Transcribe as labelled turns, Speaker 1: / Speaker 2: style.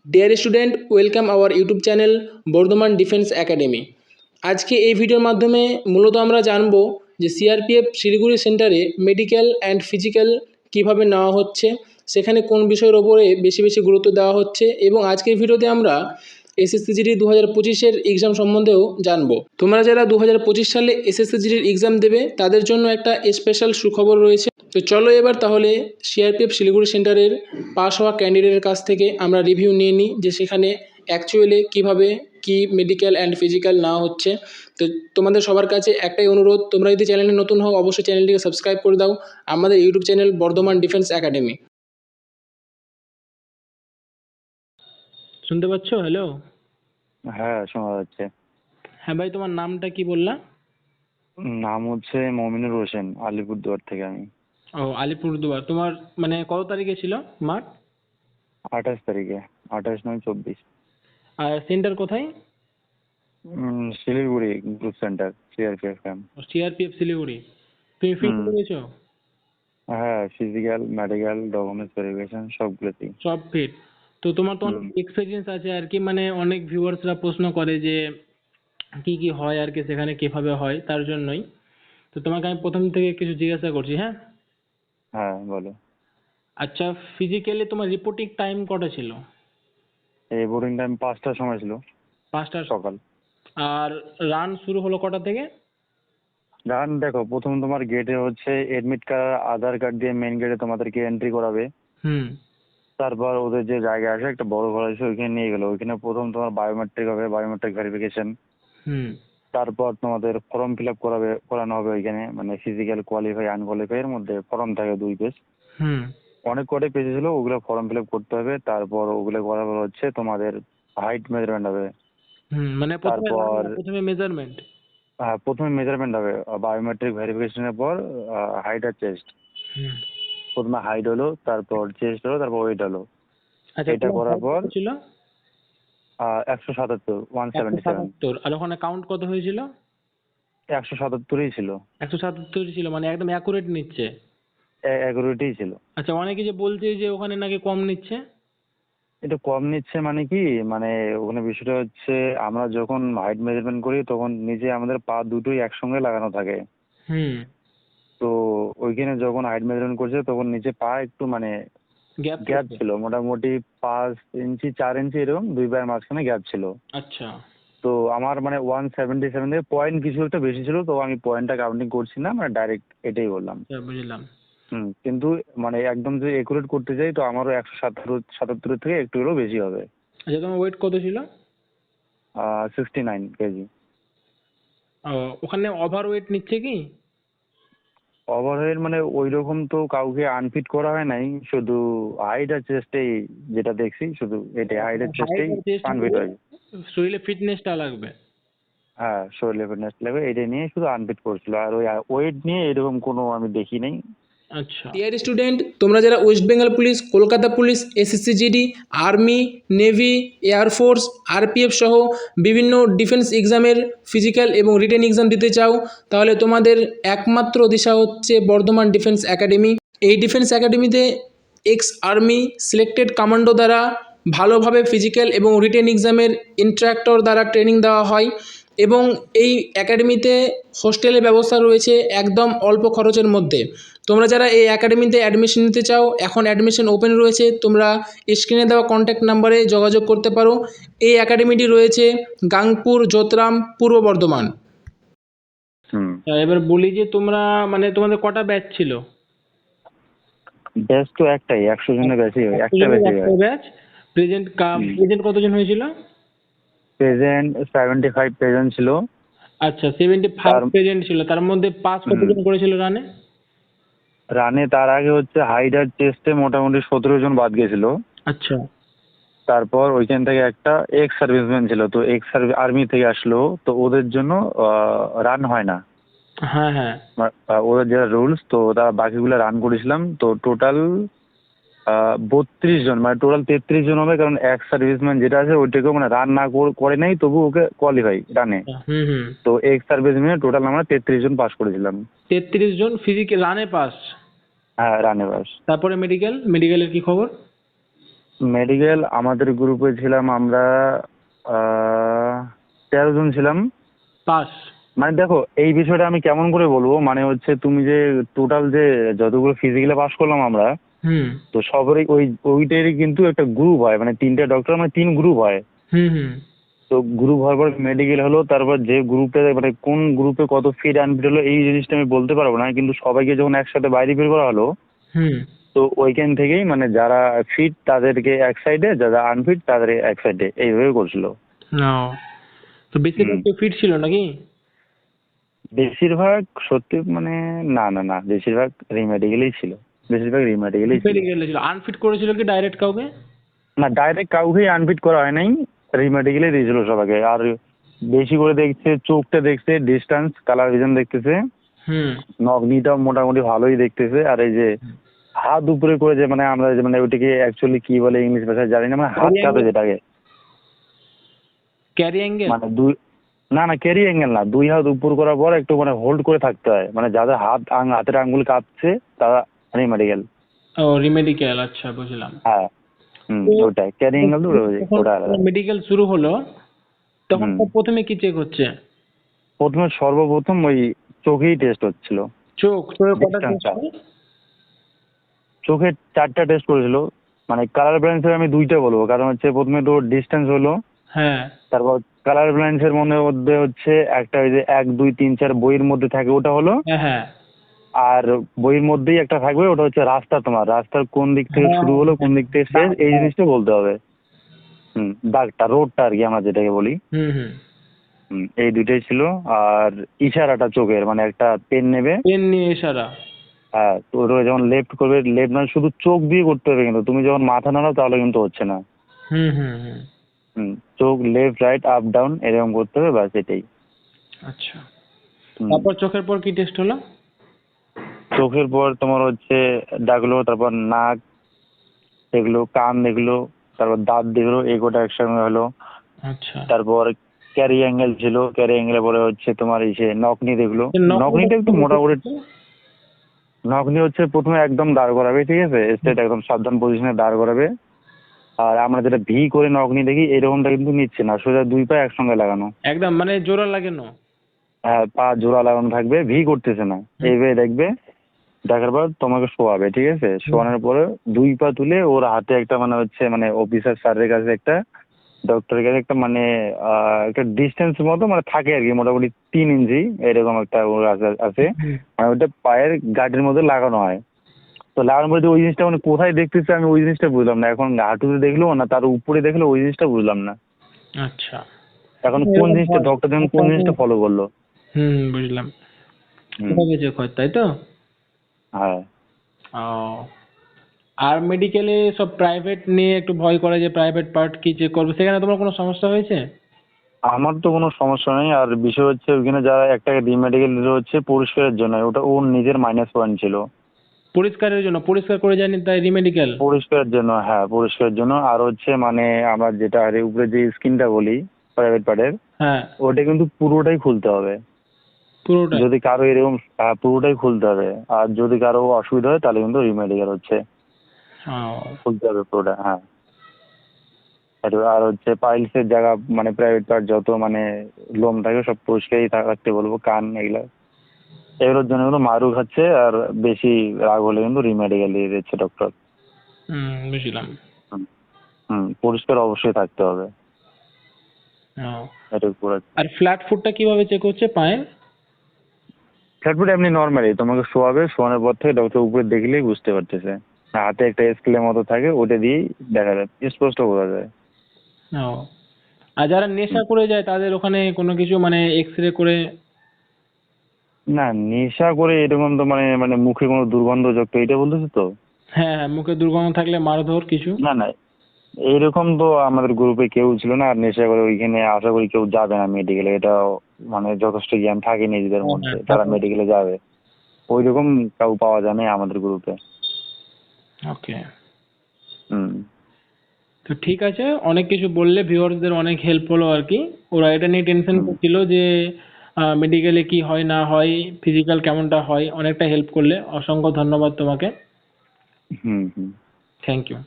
Speaker 1: Dear student, welcome our YouTube channel Bardhaman defence academy. আজকে এই ভিডিওর মাধ্যমে মূলত আমরা জানব যে সিআরপিএফ শিলিগুড়ি সেন্টারে মেডিকেল অ্যান্ড ফিজিক্যাল কীভাবে নেওয়া হচ্ছে, সেখানে কোন বিষয়ের ওপরে বেশি বেশি গুরুত্ব দেওয়া হচ্ছে, এবং আজকের ভিডিওতে আমরা এসএসসিজিডি 2025-এর এক্সাম সম্বন্ধেও জানবো। তোমরা যারা 2025 সালে এসএসসিজিডির এক্সাম দেবে তাদের জন্য একটা স্পেশাল সুখবর রয়েছে। তো চলো এবার তাহলে সিআরপিএফ শিলিগুড়ি সেন্টারের পাস হওয়া ক্যান্ডিডেটের কাছ থেকে আমরা রিভিউ নিয়ে নিই যে সেখানে অ্যাকচুয়ালি কীভাবে কি মেডিকেল অ্যান্ড ফিজিক্যাল নেওয়া হচ্ছে। তো তোমাদের সবার কাছে একটাই অনুরোধ, তোমরা যদি চ্যানেলে নতুন হও অবশ্যই চ্যানেলটিকে সাবস্ক্রাইব করে দাও, আমাদের YouTube channel Bardhaman defence academy. শুনতে পাচ্ছ? হ্যালো।
Speaker 2: হ্যাঁ, শোনা যাচ্ছে।
Speaker 1: হ্যাঁ ভাই, তোমার নামটা কি বললা?
Speaker 2: নাম হচ্ছে মমিনুর হোসেন, আলিপুরদুয়ার থেকে আমি।
Speaker 1: ও, আলিপুরদুয়ার। তোমার মানে কত তারিখে ছিল মার্চ?
Speaker 2: 28 তারিখে, 28/9/24।
Speaker 1: আর সেন্টার কোথায়?
Speaker 2: Siliguri group centre, CRPF camp.
Speaker 1: CRPF Siliguri. তুমি ফিট করেছো?
Speaker 2: হ্যাঁ, ফিজিক্যাল, মেডিকেল, ডকুমেন্টস ভেরিফিকেশন সবগুলোতেই
Speaker 1: সব ফিট। তো তোমার তো অনেক এক্সপিরিয়েন্স আছে আর কি, মানে অনেক ভিউয়ার্সরা প্রশ্ন করে যে কি কি হয় আর কি সেখানে, কিভাবে হয়, তার জন্যই তো তোমাকে আমি প্রথম থেকে কিছু জিজ্ঞাসা করছি। হ্যাঁ
Speaker 2: হ্যাঁ, বলো।
Speaker 1: আচ্ছা, ফিজিক্যালি তোমার রিপোর্টিং টাইম কটা ছিল?
Speaker 2: এই বোর্ডিং টাইম 5টার সময় ছিল,
Speaker 1: 5টা
Speaker 2: সকাল।
Speaker 1: আর রান শুরু হলো কটা থেকে?
Speaker 2: রান দেখো, প্রথম তোমার গেটে হচ্ছে এডমিট কার্ড, আধার কার্ড দিয়ে মেইন গেটে তোমাদেরকে এন্ট্রি করাবে। তারপর ওদের যে জায়গা আছে, একটা বড় ঘর আছে, ওইখানে নিয়ে গেলো। ওইখানে প্রথম তোমার বায়োমেট্রিক হবে, বায়োমেট্রিক ভেরিফিকেশন। তারপর তোমাদের ফর্ম ফিল আপ করানো হবে ওইখানে, মানে ফিজিক্যাল কোয়ালিফাই আনকোয়ালিফাই এর মধ্যে ফর্ম থাকে 2 পেজ। অনেক কটাই পেজ ছিল, ওগুলো ফর্ম ফিল আপ করতে হবে। তারপর ওগুলো করার পর হচ্ছে তোমাদের হাইট মেজারমেন্ট হবে।
Speaker 1: মানে প্রথমে মেজারমেন্ট?
Speaker 2: হ্যাঁ, প্রথমে মেজারমেন্ট হবে বায়োমেট্রিক ভেরিফিকেশনের পর। হাইট আর চেস্ট, প্রথমে হাইট হলো, তারপর চেস্ট হলো, তারপর ওয়েট হলো।
Speaker 1: আচ্ছা,
Speaker 2: এটা করার পর
Speaker 1: ছিল
Speaker 2: 177, 177।
Speaker 1: আর ওখানে কাউন্ট কত হয়েছিল?
Speaker 2: 177ই ছিল।
Speaker 1: 177 ছিল, মানে একদম অ্যাকুরেট নিচ্ছে।
Speaker 2: অ্যাকুরেটই ছিল।
Speaker 1: আচ্ছা, অনেকে যে বলছে যে ওখানে নাকি কম নিচ্ছে।
Speaker 2: এটা কম নিচ্ছে মানে কি, মানে ওখানে বিষয়টা হচ্ছে আমরা যখন হাইট মেজারমেন্ট করি তখন নিচে আমাদের পা দুটোই একসঙ্গে লাগানো থাকে। তো ওইখানে যখন হাইট মেজারমেন্ট করছে তখন নিচে পা একটু মানে গ্যাপ ছিল, মোটামুটি 5 ইঞ্চি 4 ইঞ্চি এরকম 2 পায়ের মাঝখানে গ্যাপ ছিল।
Speaker 1: আচ্ছা।
Speaker 2: তো আমার মানে 177 থেকে পয়েন্ট কিছু একটা বেশি ছিল, তো আমি পয়েন্টটা কাউন্টিং করছি না, মানে ডাইরেক্ট এটাই বললাম।
Speaker 1: বুঝলাম।
Speaker 2: কিন্তু মানে একদম যদি একুরেট করতে যাই তো আমারও 177 থেকে একটু হলেও বেশি হবে।
Speaker 1: আচ্ছা, তোমার ওয়েট কত ছিল?
Speaker 2: 69 কেজি।
Speaker 1: ওখানে ওভার ওয়েট নিচ্ছে কি?
Speaker 2: ওভারহেড মানে ওই রকম তো কাউকে আনফিট করা হয় নাই, শুধু হাইট আর চেস্টেই যেটা দেখছি, শুধু এটাই হাইট আর চেস্টেই আনফিট হয়।
Speaker 1: শরীরে ফিটনেসটা লাগবে।
Speaker 2: হ্যাঁ, শরীরে ফিটনেস লাগবে, এটা নিয়ে শুধু আনফিট করছিল। আর ওই ওয়েট নিয়ে এরকম কোনো আমি দেখি নাই।
Speaker 1: আচ্ছা, ডিয়ার স্টুডেন্ট, তোমরা যারা West Bengal police, Kolkata police, SSC GD, army, navy, air force, RPF সহ বিভিন্ন ডিফেন্স এক্সামের ফিজিক্যাল এবং রিটেন এক্সাম দিতে চাও, তাহলে তোমাদের একমাত্র দিশা হচ্ছে বর্ধমান ডিফেন্স একাডেমি। এই ডিফেন্স একাডেমিতে এক্স আর্মি সিলেক্টেড কমান্ডো দ্বারা ভালোভাবে ফিজিক্যাল এবং রিটেন এক্সামের ইন্ট্রাক্টর দ্বারা ট্রেনিং দেওয়া হয়, এবং এই একাডেমিতে হোস্টেলের ব্যবস্থা রয়েছে একদম অল্প খরচের মধ্যে। তোমরা যারা এই একাডেমিতে অ্যাডমিশন নিতে চাও, এখন অ্যাডমিশন ওপেন রয়েছে, তোমরা স্ক্রিনে দেওয়া কন্ট্যাক্ট নাম্বারে যোগাযোগ করতে পারো। এই একাডেমিটি রয়েছে গাংপুর, যোতরাম, পূর্ব বর্ধমান। এবার বলি যে তোমরা মানে তোমাদের কটা ব্যাচ ছিল?
Speaker 2: ব্যাচ তো একটাই, 100 জনের বেশি হয়, একটা
Speaker 1: ব্যাচ। প্রেজেন্ট কতজন হয়েছিল?
Speaker 2: প্রেজেন্ট 75 প্রেজেন্ট ছিল।
Speaker 1: আচ্ছা, 75 প্রেজেন্ট ছিল, তার মধ্যে পাস কতজন করেছিল রানে?
Speaker 2: রানে তার আগে হচ্ছে হাইট আর চেস্টে মোটামুটি 17 জন বাদ গেছিল।
Speaker 1: আচ্ছা।
Speaker 2: তারপর ওইখান থেকে একটা এক্স সার্ভিসম্যান ছিল, তো এক্স আর্মি থেকে আসলো, তো ওদের জন্য রান হয় না।
Speaker 1: হ্যাঁ হ্যাঁ,
Speaker 2: ওদের যেটা রুলস, তো তারা বাকিগুলো রান করেছিলাম। তো টোটাল 32 জন, মানে টোটাল 33 জন হবে, কারণ এক্স সার্ভিসম্যান যেটা আছে ওইটাকেও মানে রান না করে নাই, তবু ওকে কোয়ালিফাই রানে। তো এক্স সার্ভিসম্যান টোটাল আমরা 33 জন পাস করেছিলাম।
Speaker 1: 33 জন ফিজিক্যাল রানে পাস?
Speaker 2: হ্যাঁ, রানে পাস।
Speaker 1: তারপরে মেডিকেলের কি খবর?
Speaker 2: মেডিকেল আমাদের গ্রুপে ছিলাম আমরা 13 জন ছিলাম।
Speaker 1: পাস?
Speaker 2: মানে দেখো এই বিষয়টা আমি কেমন করে বলবো, মানে হচ্ছে তুমি যে টোটাল যে যতগুলো ফিজিক্যালে পাস করলাম আমরা,
Speaker 1: হুম
Speaker 2: তো সবারই ওইটারই কিন্তু একটা গ্রুপ হয়, মানে 3টে ডক্টর, মানে 3 গ্রুপ হয়।
Speaker 1: হুম হুম
Speaker 2: তো গ্রুপ হওয়ার পর মেডিকেল হলো, তারপর যে গ্রুপটা মানে কোন গ্রুপে কত ফিট আনফিট হলো এই জিনিসটা আমি বলতে পারবো না, কিন্তু সবাইকে যখন একসাথে বাইরে বের করা হলো,
Speaker 1: হুম
Speaker 2: তো ওইখান থেকেই মানে যারা ফিট তাদেরকে এক সাইডে, যারা আনফিট তাদের এক সাইডে, এইভাবে করছিল।
Speaker 1: ও, তো বেশিরভাগ
Speaker 2: হুম।
Speaker 1: তো ফিট ছিল নাকি?
Speaker 2: বেশিরভাগ সত্যি মানে না না না, বেশিরভাগ রিমেডিকেলই ছিল, বেশিরভাগ রিমেডিকেলই ছিল।
Speaker 1: মেডিকেলে ছিল, আনফিট করেছিল কি ডাইরেক্ট কাউকে?
Speaker 2: না, ডাইরেক্ট কাউকেই আনফিট করা হয় নাই, রিমেডিকেলে দিয়েছিল সবাইকে। আর বেশি করে দেখছে চোখটা, দেখছে ডিস্টেন্স, কালার ভিশন দেখতেছে,
Speaker 1: হুম
Speaker 2: নগ্নিটাও মোটামুটি ভালোই দেখতেছে। আর এই যে হাত উপরে করে যে মানে আমরা যে মানে ওইটাকে অ্যাকচুয়ালি কি বলে ইংলিশ ভাষায় জানি না, মানে হাত কাঁপে যেটাকে,
Speaker 1: ক্যারি অ্যাঙ্গেল?
Speaker 2: মানে দুই, না না ক্যারি অ্যাঙ্গেল না, 2 হাত উপর করার পর একটু মানে হোল্ড করে থাকতে হয়, মানে যাদের হাতের আঙ্গুল কাঁপছে তারা রিমেডিকেল।
Speaker 1: ও, রিমেডিকেল, আচ্ছা বুঝলাম।
Speaker 2: হ্যাঁ। হুম।
Speaker 1: তো
Speaker 2: ওটাই ক্যারি অ্যাঙ্গেল, তো ওটা আলাদা।
Speaker 1: মেডিকেল শুরু হলো তখন
Speaker 2: হুম।
Speaker 1: তো প্রথমে কি চেক হচ্ছে?
Speaker 2: প্রথমে সর্বপ্রথম ওই চোখেই টেস্ট হচ্ছিল,
Speaker 1: চোখে কটা টেস্ট
Speaker 2: ডিস্টেন্সটা।
Speaker 1: হয়?
Speaker 2: চোখে 4টা টেস্ট করেছিল। মানে কালার ব্লাইন্ডসের আমি 2টা বলবো, কারণ হচ্ছে প্রথমে তো ডিস্টেন্স হলো,
Speaker 1: হ্যাঁ
Speaker 2: তারপর কালার ব্লাইন্ডসের মধ্যে হচ্ছে একটা ওই যে 1 2 3 4 বইয়ের মধ্যে থাকে ওটা হলো।
Speaker 1: হ্যাঁ হ্যাঁ
Speaker 2: আর বইয়ের মধ্যেই একটা থাকবে, ওটা হচ্ছে রাস্তা, তোমার রাস্তার কোন দিক থেকে
Speaker 1: হ্যাঁ
Speaker 2: শুরু হলো কোন দিক থেকে শেষ, এই
Speaker 1: হ্যাঁ।
Speaker 2: জিনিসটা বলতে হবে। হুম। দাগটা, রোডটা আর কি আমরা যেটাকে বলি।
Speaker 1: হুম হুম
Speaker 2: হুম, এই দুইটাই ছিল। আর ইশারাটা চোখের, মানে একটা পেন নেবে,
Speaker 1: পেন নিয়ে ইশারা?
Speaker 2: হ্যাঁ, তো ওটা যখন লেফট করবে, লেফট মানে শুধু চোখ দিয়ে করতে হবে, কিন্তু তুমি যখন মাথা নাড়াও তাহলে কিন্তু হচ্ছে না।
Speaker 1: হুম হুম হুম
Speaker 2: হুম, চোখ লেফট রাইট আপ ডাউন এরকম করতে হবে, ব্যাস এটাই।
Speaker 1: আচ্ছা,
Speaker 2: হুম।
Speaker 1: তারপর চোখের পর কি টেস্ট হলো?
Speaker 2: চোখের পর তোমার হচ্ছে ডাকলো, তারপর নাক দেখলো, কান দেখলো, তারপর দাঁত দেখলো, এই কটা একসঙ্গে হলো।
Speaker 1: আচ্ছা,
Speaker 2: তারপর ক্যারি অ্যাঙ্গেল ছিল, ক্যারি অ্যাঙ্গেলে পরে হচ্ছে তোমার ইসে নকনি দেখলো।
Speaker 1: তো নকলটা
Speaker 2: নকনিটা একটু
Speaker 1: কিভাবে
Speaker 2: মোটামুটি,
Speaker 1: করতে?
Speaker 2: নকনি হচ্ছে প্রথমে একদম দাঁড় করাবে, ঠিক আছে, স্ট্রেট একদম সাবধান পজিশনে দাঁড় করাবে। আর আমরা যেটা ভি করে নকনি দেখি এরকমটা কিন্তু নিচ্ছে না, সোজা 2 পা একসঙ্গে লাগানো।
Speaker 1: একদম মানে জোড়া লাগানো?
Speaker 2: হ্যাঁ, পা জোড়া লাগানো থাকবে, ভি করতেছে না।
Speaker 1: হুম
Speaker 2: এইভাবে দেখবে, দেখার পর তোমাকে শোয়াবে, ঠিক আছে।
Speaker 1: হুম
Speaker 2: শোয়ানোর পরে 2 পা তুলে ওর হাতে একটা মানে হচ্ছে মানে অফিসার স্যারের কাছে একটা, ডক্টরের কাছে একটা মানে একটা ডিস্টেন্স মতো মানে থাকে আর কি, মোটামুটি 3 ইঞ্চি এরকম একটা ওর আছে।
Speaker 1: হুম।
Speaker 2: মানে ওটা পায়ের গাঁটের মধ্যে লাগানো হয়। তো লাগানোর পরে যে ওই জিনিসটা মানে কোথায় দেখতেছে আমি ওই জিনিসটা বুঝলাম না, এখন হাঁটুতে দেখলো না তার উপরে দেখলো, ওই জিনিসটা বুঝলাম না।
Speaker 1: আচ্ছা,
Speaker 2: এখন কোন
Speaker 1: এরকম
Speaker 2: জিনিসটা
Speaker 1: হয়।
Speaker 2: ডক্টর যখন কোন জিনিসটা ফলো করলো।
Speaker 1: বুঝলাম।
Speaker 2: হুম।
Speaker 1: ওভাবে চেক হয় তাই তো?
Speaker 2: হ্যাঁ।
Speaker 1: ও, আর মেডিকেলে সব প্রাইভেট নিয়ে একটু ভয় করে যে প্রাইভেট পার্ট কি চেক করবে, সেখানে তোমার কোনো সমস্যা হয়েছে?
Speaker 2: আমার তো কোনো সমস্যা নেই। আর বিষয় হচ্ছে ওইখানে যারা একটা রিমেডিকেল দিল হচ্ছে পরিষ্কারের জন্য, ওটা ওর নিজের মাইনাস পয়েন্ট ছিল।
Speaker 1: পরিষ্কারের জন্য? পরিষ্কার করে যায়নি তাই রিমেডিকেল?
Speaker 2: পরিষ্কারের জন্য, হ্যাঁ পরিষ্কারের জন্য। আর হচ্ছে মানে আমরা যেটা আরে উপরে যে স্কিনটা বলি প্রাইভেট পার্টের,
Speaker 1: হ্যাঁ,
Speaker 2: ওটা কিন্তু পুরোটাই খুলতে হবে।
Speaker 1: পুরোটাই?
Speaker 2: যদি কারো এরকম পুরোটাই খুলতে হবে। আর যদি কারো অসুবিধা হয় তাহলে কিন্তু রিমেডিকেল হচ্ছে
Speaker 1: ও,
Speaker 2: খুলতে হবে পুরোটা, হ্যাঁ। আর হচ্ছে পাইলসের জায়গা মানে প্রাইভেট পার্ট যত মানে লোম থাকে সব পরিষ্কারই রাখতে বলবো, কান এগুলা, এগুলোর জন্য কিন্তু মারু খাচ্ছে। আর বেশি রাগ হলে কিন্তু রিমেডিকেল দিয়ে দিচ্ছে ডক্টর।
Speaker 1: বুঝলাম।
Speaker 2: হুম। হুম, পরিষ্কার অবশ্যই থাকতে হবে,
Speaker 1: ও,
Speaker 2: এটা পুরো।
Speaker 1: আর ফ্ল্যাট ফুটটা কিভাবে চেক হচ্ছে পায়ের?
Speaker 2: ফ্ল্যাটফুট এমনি নর্মালি তোমাকে শোয়াবে, শোয়ানোর পর থেকে ডক্টর উপরে দেখলেই বুঝতে পারতেছে। হাতে একটা স্কেলের মতো থাকে, ওটা দিয়েই দেখা যায়, স্পষ্ট বোঝা যায়।
Speaker 1: ও, আর যারা
Speaker 2: হুম।
Speaker 1: নেশা করে যায় তাদের ওখানে কোনো কিছু মানে এক্স রে করে?
Speaker 2: না, নেশা করে এরকম তো মানে মানে মুখে কোনো দুর্গন্ধযুক্ত এটা বলতেছো তো?
Speaker 1: হ্যাঁ হ্যাঁ, মুখে দুর্গন্ধ থাকলে মারধর কিছু?
Speaker 2: না না, এইরকম তো আমাদের গ্রুপে কেউ ছিল না। আর নেশা করে ওইখানে আশা করি কেউ যাবে না মেডিকেলে, এটা মানে যথেষ্ট জ্ঞান থাকে নিজেদের
Speaker 1: হ্যাঁ
Speaker 2: মধ্যে
Speaker 1: হ্যাঁ,
Speaker 2: যারা
Speaker 1: তারপর?
Speaker 2: মেডিকেলে যাবে। ওই রকম কাউ পাওয়া যায় না আমাদের গ্রুপে।
Speaker 1: ওকে,
Speaker 2: হুম।
Speaker 1: তো ঠিক আছে, অনেক কিছু বললে, ভিউয়ার্সদের অনেক হেল্প হলো আর কি। ওরা এটা নিয়ে টেনশন
Speaker 2: হুম।
Speaker 1: করছিল যে মেডিকেলে কি হয় না হয়, ফিজিক্যাল কেমনটা হয়, অনেকটা হেল্প করলে, অসংখ্য ধন্যবাদ তোমাকে।
Speaker 2: হুম। হুম।
Speaker 1: Thank you.